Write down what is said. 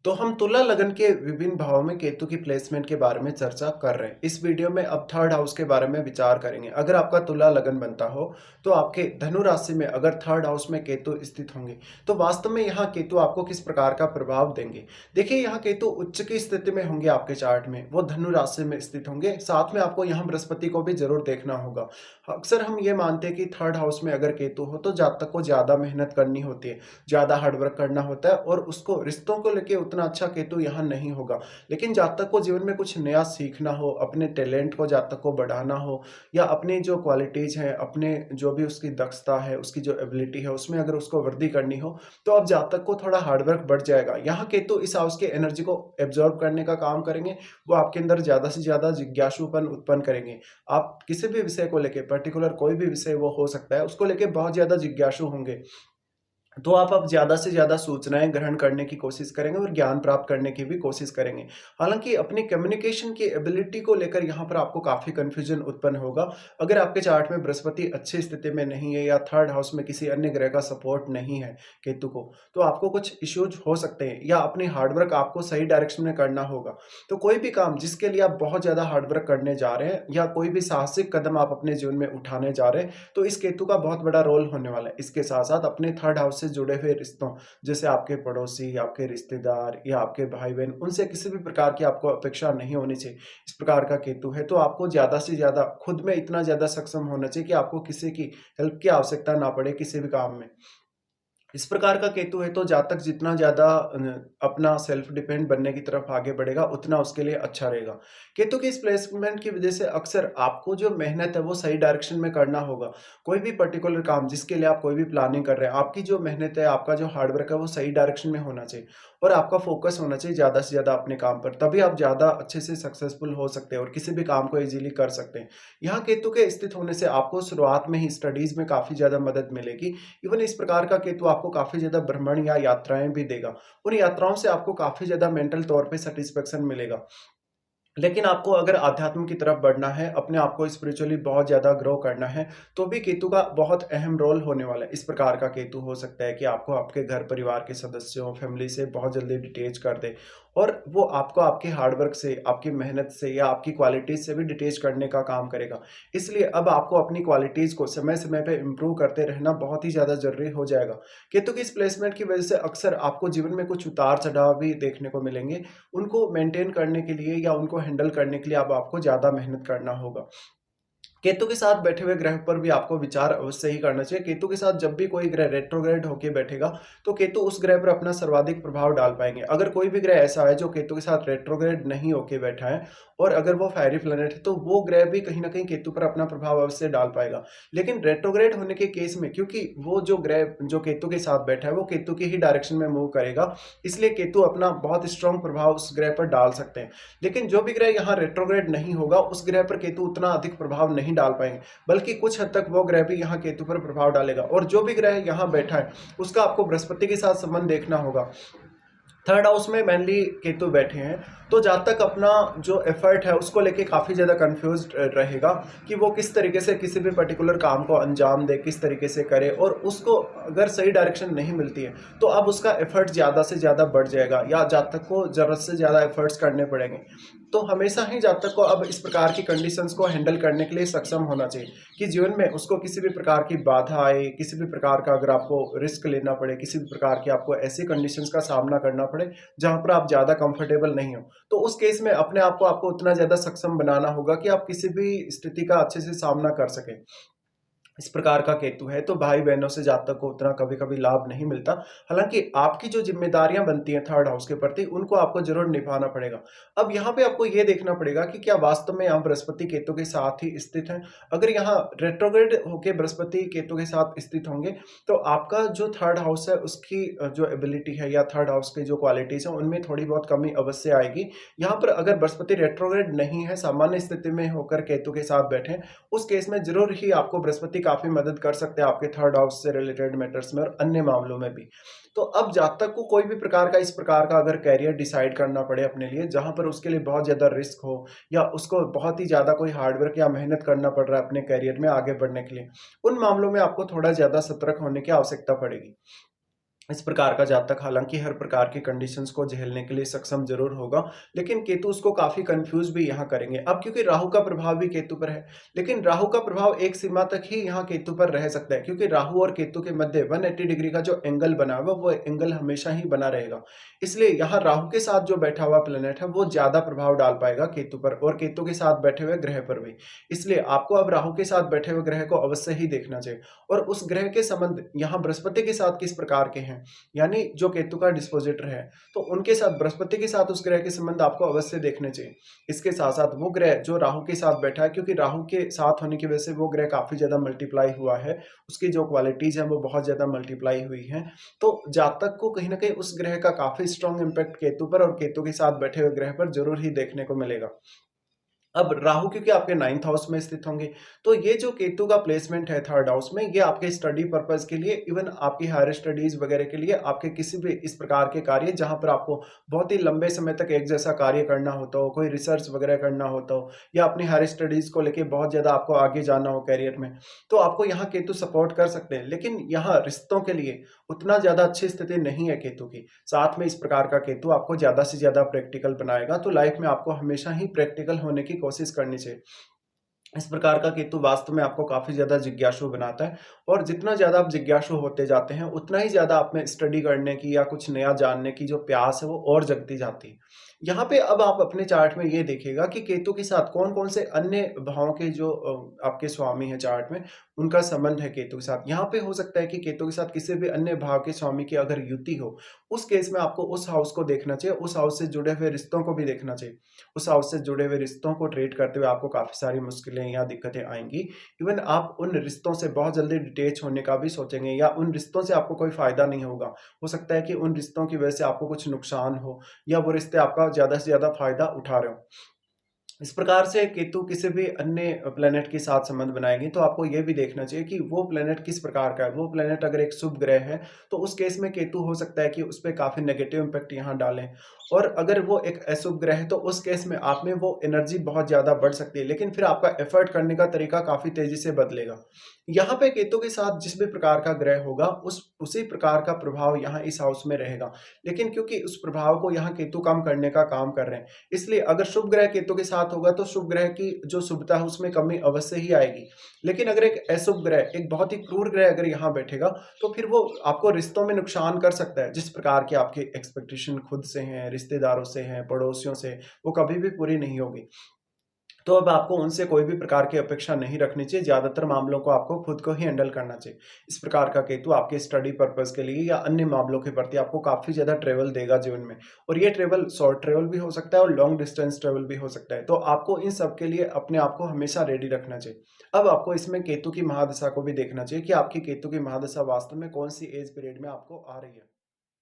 तो हम तुला लगन के विभिन्न भावों में केतु की प्लेसमेंट के बारे में चर्चा कर रहे हैं। इस वीडियो में अब थर्ड हाउस के बारे में विचार करेंगे। अगर आपका तुला लगन बनता हो तो आपके धनु राशि में अगर थर्ड हाउस में केतु स्थित होंगे तो वास्तव में यहाँ केतु आपको किस प्रकार का प्रभाव देंगे। देखिए, यहाँ केतु उच्च की स्थिति में होंगे आपके चार्ट में, वो धनु राशि में स्थित होंगे। साथ में आपको यहाँ बृहस्पति को भी जरूर देखना होगा। अक्सर हम ये मानते हैं कि थर्ड हाउस में अगर केतु हो तो जातक को ज्यादा मेहनत करनी होती है, ज्यादा हार्डवर्क करना होता है और उसको रिश्तों को लेके उतना अच्छा केतु यहाँ नहीं होगा। लेकिन जातक को जीवन में कुछ नया सीखना हो, अपने टैलेंट को जातक को बढ़ाना हो, या अपनी जो क्वालिटीज हैं, अपने जो भी उसकी दक्षता है, उसकी जो एबिलिटी है, उसमें अगर उसको वृद्धि करनी हो तो अब जातक को थोड़ा हार्डवर्क बढ़ जाएगा। यहाँ केतु इस हाउस के एनर्जी को एब्जॉर्ब करने का काम करेंगे। वो आपके अंदर ज्यादा से ज्यादा जिज्ञासुपन उत्पन्न करेंगे। आप किसी भी विषय को लेके, पर्टिकुलर कोई भी विषय वो हो सकता है, उसको लेके बहुत ज्यादा जिज्ञासु होंगे। तो आप अब ज़्यादा से ज़्यादा सूचनाएँ ग्रहण करने की कोशिश करेंगे और ज्ञान प्राप्त करने की भी कोशिश करेंगे। हालाँकि अपनी कम्युनिकेशन की एबिलिटी को लेकर यहाँ पर आपको काफ़ी कन्फ्यूजन उत्पन्न होगा। अगर आपके चार्ट में बृहस्पति अच्छी स्थिति में नहीं है या थर्ड हाउस में किसी अन्य ग्रह का सपोर्ट नहीं है केतु को, तो आपको कुछ इश्यूज हो सकते हैं या अपनी हार्डवर्क आपको सही डायरेक्शन में करना होगा। तो कोई भी काम जिसके लिए आप बहुत ज़्यादा हार्डवर्क करने जा रहे हैं या कोई भी साहसिक कदम आप अपने जीवन में उठाने जा रहे हैं, तो इस केतु का बहुत बड़ा रोल होने वाला है। इसके साथ-साथ अपने थर्ड हाउस से जुड़े हुए रिश्तों, जैसे आपके पड़ोसी, आपके रिश्तेदार या आपके भाई-बहन, उनसे किसी भी प्रकार की आपको अपेक्षा नहीं होनी चाहिए। इस प्रकार का केतु है, तो आपको ज़्यादा से ज़्यादा खुद में इतना ज़्यादा सक्षम होना चाहिए कि आपको किसी की हेल्प की आवश्यकता ना पड़े किसी भी काम में। इस प्रकार का केतु है तो जातक जितना ज़्यादा अपना सेल्फ डिपेंड बनने की तरफ आगे बढ़ेगा, उतना उसके लिए अच्छा रहेगा। केतु की इस प्लेसमेंट की वजह से अक्सर आपको जो मेहनत है वो सही डायरेक्शन में करना होगा। कोई भी पर्टिकुलर काम जिसके लिए आप कोई भी प्लानिंग कर रहे हैं, आपकी जो मेहनत है, आपका जो हार्ड वर्क है वो सही डायरेक्शन में होना चाहिए और आपका फोकस होना चाहिए ज़्यादा से ज़्यादा अपने काम पर। तभी आप ज़्यादा अच्छे से सक्सेसफुल हो सकते हैं और किसी भी काम को ईज़िली कर सकते हैं। यहाँ केतु के स्थित होने से आपको शुरुआत में ही स्टडीज़ में काफ़ी ज़्यादा मदद मिलेगी। इवन इस प्रकार का केतु आपको काफ़ी ज़्यादा भ्रमण या यात्राएँ भी देगा। उन यात्राओं से आपको काफ़ी ज़्यादा मेंटल तौर पे सैटिस्फैक्शन मिलेगा। लेकिन आपको अगर अध्यात्म की तरफ बढ़ना है, अपने आप को स्पिरिचुअली बहुत ज़्यादा ग्रो करना है, तो भी केतु का बहुत अहम रोल होने वाला है। इस प्रकार का केतु हो सकता है कि आपको आपके घर परिवार के सदस्यों, फैमिली से बहुत जल्दी डिटैच कर दे और वो आपको आपके हार्ड वर्क से, आपकी मेहनत से या आपकी क्वालिटीज़ से भी डिटैच करने का काम करेगा। इसलिए अब आपको अपनी क्वालिटीज़ को समय-समय पे इम्प्रूव करते रहना बहुत ही ज़्यादा ज़रूरी हो जाएगा। केतु की इस प्लेसमेंट की वजह से अक्सर आपको जीवन में कुछ उतार-चढ़ाव भी देखने को मिलेंगे। उनको मेंटेन करने के लिए या उनको हैंडल करने के लिए अब आपको ज़्यादा मेहनत करना होगा। केतु के साथ बैठे हुए ग्रह पर भी आपको विचार अवश्य ही करना चाहिए। केतु के साथ जब भी कोई ग्रह रेट्रोग्रेड होके बैठेगा, तो केतु उस ग्रह पर अपना सर्वाधिक प्रभाव डाल पाएँगे। अगर कोई भी ग्रह ऐसा है जो केतु के साथ रेट्रोग्रेड नहीं होके बैठा है और अगर वो फायरी प्लैनेट है, तो वो ग्रह भी कहीं न कहीं केतु पर अपना प्रभाव अवश्य डाल पाएगा। लेकिन रेट्रोग्रेड होने के केस में, क्योंकि वो जो ग्रह जो केतु के साथ बैठा है, वो केतु की ही डायरेक्शन में मूव करेगा, इसलिए केतु अपना बहुत स्ट्रॉन्ग प्रभाव उस ग्रह पर डाल सकते हैं। लेकिन जो भी ग्रह यहाँ रेट्रोग्रेड नहीं होगा, उस ग्रह पर केतु उतना अधिक प्रभाव नहीं डाल पाएँगे, बल्कि कुछ हद तक वो ग्रह भी यहाँ केतु पर प्रभाव डालेगा। और जो भी ग्रह यहाँ बैठा है, उसका आपको बृहस्पति के साथ संबंध देखना होगा। थर्ड हाउस में मेनली केतु बैठे हैं, तो जहाँ तक अपना जो एफर्ट है उसको लेके काफ़ी ज़्यादा कन्फ्यूज़्ड रहेगा कि वो किस तरीके से किसी भी पर्टिकुलर काम को अंजाम दे, किस तरीके से करे, और उसको अगर सही डायरेक्शन नहीं मिलती है, तो अब उसका एफर्ट ज़्यादा से ज़्यादा बढ़ जाएगा या जातक को ज़रूरत से ज़्यादा एफर्ट्स करने पड़ेंगे। तो हमेशा ही जातक को अब इस प्रकार की कंडीशंस को हैंडल करने के लिए सक्षम होना चाहिए कि जीवन में उसको किसी भी प्रकार की बाधा आए, किसी भी प्रकार का अगर आपको रिस्क लेना पड़े, किसी भी प्रकार की आपको ऐसी कंडीशंस का सामना करना पड़े जहाँ पर आप ज़्यादा कंफर्टेबल नहीं हो, तो उस केस में अपने आप को आपको उतना ज़्यादा सक्षम बनाना होगा कि आप किसी भी स्थिति का अच्छे से सामना कर सकें। इस प्रकार का केतु है, तो भाई-बहनों से जातक को उतना कभी-कभी लाभ नहीं मिलता। हालाँकि आपकी जो ज़िम्मेदारियाँ बनती हैं थर्ड हाउस के प्रति, उनको आपको ज़रूर निभाना पड़ेगा। अब यहाँ पे आपको ये देखना पड़ेगा कि क्या वास्तव में यहाँ बृहस्पति केतु के साथ ही स्थित हैं? अगर यहाँ रेट्रोग्रेड होके बृहस्पति केतु के साथ स्थित होंगे, तो आपका जो थर्ड हाउस है उसकी जो एबिलिटी है या थर्ड हाउस की जो क्वालिटीज़ हैं, उनमें थोड़ी बहुत कमी अवश्य आएगी। यहाँ पर अगर बृहस्पति रेट्रोग्रेड नहीं है, सामान्य स्थिति में होकर केतु के साथ बैठे हैं, उस केस में ज़रूर ही आपको बृहस्पति काफ़ी मदद कर सकते हैं आपके थर्ड हाउस से रिलेटेड मैटर्स में और अन्य मामलों में भी। तो अब जातक को कोई भी प्रकार का इस प्रकार का अगर करियर डिसाइड करना पड़े अपने लिए, जहाँ पर उसके लिए बहुत ज़्यादा रिस्क हो या उसको बहुत ही ज़्यादा कोई हार्ड वर्क या मेहनत करना पड़ रहा है अपने करियर में आगे बढ़ने के लिए, उन मामलों में आपको थोड़ा ज़्यादा सतर्क होने की आवश्यकता पड़ेगी। इस प्रकार का जातक हालाँकि हर प्रकार की कंडीशंस को झेलने के लिए सक्षम ज़रूर होगा, लेकिन केतु उसको काफ़ी कन्फ्यूज़ भी यहाँ करेंगे। अब क्योंकि राहु का प्रभाव भी केतु पर है, लेकिन राहु का प्रभाव एक सीमा तक ही यहाँ केतु पर रह सकता है, क्योंकि राहु और केतु के मध्य 180 डिग्री का जो एंगल बना हुआ, वो एंगल हमेशा ही बना रहेगा। इसलिए यहाँ राहु के साथ जो बैठा हुआ प्लैनेट है, वो ज़्यादा प्रभाव डाल पाएगा केतु पर और केतु के साथ बैठे हुए ग्रह पर भी। इसलिए आपको अब राहु के साथ बैठे हुए ग्रह को अवश्य ही देखना चाहिए और उस ग्रह के संबंध यहाँ बृहस्पति के साथ किस प्रकार के हैं, यानी जो केतु का डिस्पोजिटर है, तो उनके साथ बृहस्पति के साथ उस ग्रह के संबंध आपको अवश्य देखने चाहिए। इसके साथ-साथ वो ग्रह जो राहु के साथ बैठा है, क्योंकि राहु के साथ होने की वजह से वो ग्रह काफ़ी ज़्यादा मल्टीप्लाई हुआ है, उसकी जो क्वालिटीज़ हैं वो बहुत ज़्यादा मल्टीप्लाई हुई हैं। तो जातक को कहीं न कहीं उस ग्रह का काफ़ी स्ट्रॉन्ग इम्पैक्ट केतु पर और केतु के साथ बैठे हुए ग्रह पर ज़रूर ही देखने को मिलेगा। अब राहु क्योंकि आपके 9th हाउस में स्थित होंगे, तो ये जो केतु का प्लेसमेंट है 3rd हाउस में, ये आपके स्टडी पर्पज़ के लिए, इवन आपकी हायर स्टडीज़ वगैरह के लिए, आपके किसी भी इस प्रकार के कार्य जहाँ पर आपको बहुत ही लंबे समय तक एक जैसा कार्य करना होता हो, कोई रिसर्च वगैरह करना होता हो या अपनी हायर स्टडीज़ को लेके बहुत ज़्यादा आपको आगे जाना हो करियर में, तो आपको यहाँ केतु सपोर्ट कर सकते हैं। लेकिन यहाँ रिश्तों के लिए उतना ज़्यादा अच्छी स्थिति नहीं है केतु की। साथ में इस प्रकार का केतु आपको ज़्यादा से ज़्यादा प्रैक्टिकल बनाएगा, तो लाइफ में आपको हमेशा ही प्रैक्टिकल होने की कोशिश करनी चाहिए। इस प्रकार का केतु वास्तव में आपको काफ़ी ज़्यादा जिज्ञासु बनाता है और जितना ज़्यादा आप जिज्ञासु होते जाते हैं, उतना ही ज़्यादा आप में स्टडी करने की या कुछ नया जानने की जो प्यास है, वो और जगती जाती है। यहाँ पे अब आप अपने चार्ट में ये देखिएगा कि केतु के साथ कौन-कौन से अन्य भावों के जो आपके स्वामी हैं चार्ट में, उनका संबंध है केतु के साथ। यहाँ पे हो सकता है कि केतु के साथ किसी भी अन्य भाव के स्वामी की अगर युति हो, उस केस में आपको उस हाउस को देखना चाहिए, उस हाउस से जुड़े हुए रिश्तों को भी देखना चाहिए। उस हाउस से जुड़े हुए रिश्तों को ट्रीट करते हुए आपको काफ़ी सारी मुश्किलें या दिक्कतें आएँगी। इवन आप उन रिश्तों से बहुत जल्दी डिटैच होने का भी सोचेंगे या उन रिश्तों से आपको कोई फ़ायदा नहीं होगा। हो सकता है कि उन रिश्तों की वजह से आपको कुछ नुकसान हो या वो रिश्ते आपका ज़्यादा से ज़्यादा फ़ायदा उठा रहे हों। इस प्रकार से केतु किसी भी अन्य प्लैनेट के साथ संबंध बनाएँगे, तो आपको ये भी देखना चाहिए कि वो प्लैनेट किस प्रकार का है। वो प्लैनेट अगर एक शुभ ग्रह है, तो उस केस में केतु हो सकता है कि उसपे काफ़ी नेगेटिव इम्पैक्ट यहाँ डालें और अगर वो एक अशुभ ग्रह है, तो उस केस में आप में वो एनर्जी बहुत ज़्यादा बढ़ सकती है, लेकिन फिर आपका एफर्ट करने का तरीका काफ़ी तेज़ी से बदलेगा। यहाँ पे केतु के साथ जिस भी प्रकार का ग्रह होगा, उसी प्रकार का प्रभाव यहाँ इस हाउस में रहेगा। लेकिन क्योंकि उस प्रभाव को यहाँ केतु कम करने का काम कर रहे हैं, इसलिए अगर शुभ ग्रह केतु के साथ होगा तो शुभ ग्रह की जो शुभता है उसमें कमी अवश्य ही आएगी। लेकिन अगर एक अशुभ ग्रह, एक बहुत ही क्रूर ग्रह अगर यहाँ बैठेगा, तो फिर वो आपको रिश्तों में नुकसान कर सकता है। जिस प्रकार की आपकी एक्सपेक्टेशन खुद से हैं, रिश्तेदारों से हैं, पड़ोसियों से, वो कभी भी पूरी नहीं होगी। तो अब आपको उनसे कोई भी प्रकार की अपेक्षा नहीं रखनी चाहिए, ज़्यादातर मामलों को आपको खुद को ही हैंडल करना चाहिए। इस प्रकार का केतु आपके स्टडी पर्पज़ के लिए या अन्य मामलों के प्रति आपको काफ़ी ज़्यादा ट्रैवल देगा जीवन में और ये ट्रैवल शॉर्ट ट्रैवल भी हो सकता है और लॉन्ग डिस्टेंस ट्रैवल भी हो सकता है। तो आपको इन सब के लिए अपने आप को हमेशा रेडी रखना चाहिए। अब आपको इसमें केतु की महादशा को भी देखना चाहिए कि आपकी केतु की महादशा वास्तव में कौन-सी एज पीरियड में आपको आ रही है।